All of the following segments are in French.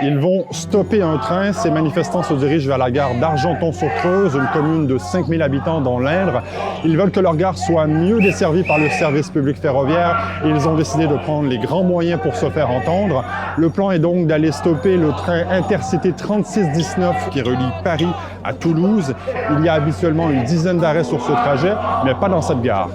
Ils vont stopper un train. Ces manifestants se dirigent vers la gare d'Argenton-sur-Creuse, une commune de 5000 habitants dans l'Indre. Ils veulent que leur gare soit mieux desservie par le service public ferroviaire. Ils ont décidé de prendre les grands moyens pour se faire entendre. Le plan est donc d'aller stopper le train Intercité 3619 qui relie Paris à Toulouse. Il y a habituellement une dizaine d'arrêts sur ce trajet, mais pas dans cette gare.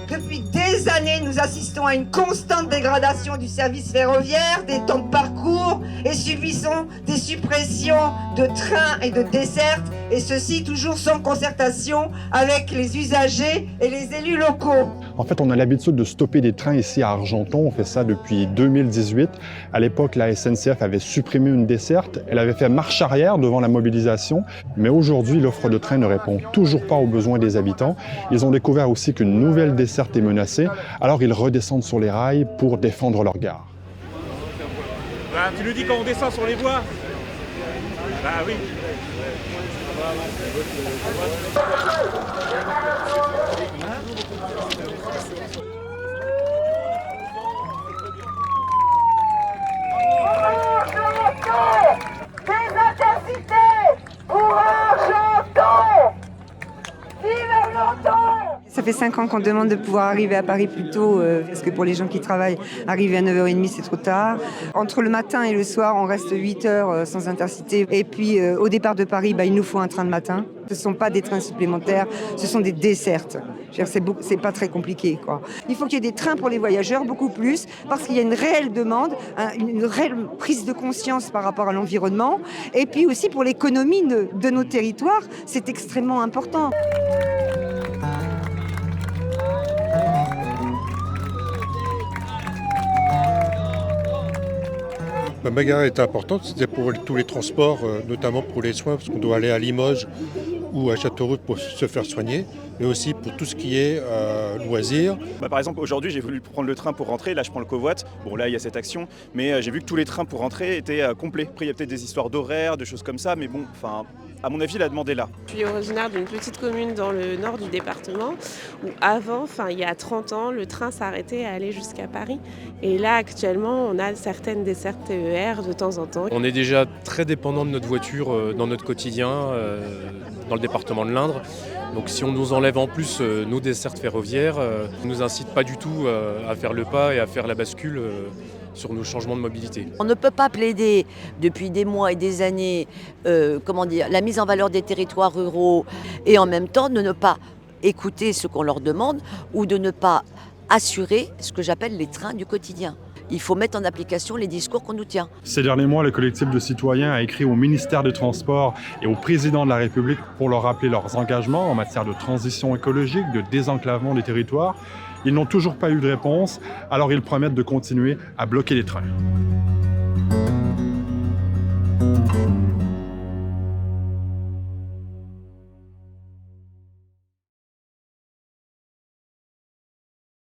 Depuis des années, nous assistons à une constante dégradation du service ferroviaire, des temps de parcours et subissons des suppressions de trains et de dessertes, et ceci toujours sans concertation avec les usagers et les élus locaux. En fait, on a l'habitude de stopper des trains ici à Argenton. On fait ça depuis 2018. À l'époque, la SNCF avait supprimé une desserte. Elle avait fait marche arrière devant la mobilisation. Mais aujourd'hui, l'offre de train ne répond toujours pas aux besoins des habitants. Ils ont découvert aussi qu'une nouvelle desserte est menacée. Alors, ils redescendent sur les rails pour défendre leur gare. Bah, tu nous dis quand on descend sur les voies. Bah oui. Des intercités pour Argenton! Vive Argenton! Ça fait 5 ans qu'on demande de pouvoir arriver à Paris plus tôt, parce que pour les gens qui travaillent, arriver à 9h30, c'est trop tard. Entre le matin et le soir, on reste 8 heures sans intercité. Et puis, au départ de Paris, il nous faut un train de matin. Ce ne sont pas des trains supplémentaires, ce sont des dessertes. C'est pas très compliqué, quoi. Il faut qu'il y ait des trains pour les voyageurs, beaucoup plus, parce qu'il y a une réelle demande, une réelle prise de conscience par rapport à l'environnement. Et puis aussi pour l'économie de nos territoires, c'est extrêmement important. Ma gare est importante, c'était pour tous les transports, notamment pour les soins, parce qu'on doit aller à Limoges ou à Châteauroux pour se faire soigner, mais aussi pour tout ce qui est loisirs. Par exemple, aujourd'hui, j'ai voulu prendre le train pour rentrer. Là, je prends le covoit. Bon, là, il y a cette action, mais j'ai vu que tous les trains pour rentrer étaient complets. Après, il y a peut-être des histoires d'horaires, de choses comme ça, mais bon, à mon avis, la demande est là. Je suis originaire d'une petite commune dans le nord du département où avant, il y a 30 ans, le train s'arrêtait et allait jusqu'à Paris. Et là, actuellement, on a certaines dessertes TER de temps en temps. On est déjà très dépendant de notre voiture dans notre quotidien, dans le département de l'Indre. Donc si on nous enlève en plus nos dessertes ferroviaires, ça ne nous incite pas du tout à faire le pas et à faire la bascule sur nos changements de mobilité. On ne peut pas plaider depuis des mois et des années la mise en valeur des territoires ruraux et en même temps de ne pas écouter ce qu'on leur demande ou de ne pas assurer ce que j'appelle les trains du quotidien. Il faut mettre en application les discours qu'on nous tient. Ces derniers mois, le collectif de citoyens a écrit au ministère des Transports et au président de la République pour leur rappeler leurs engagements en matière de transition écologique, de désenclavement des territoires. Ils n'ont toujours pas eu de réponse, alors ils promettent de continuer à bloquer les trains.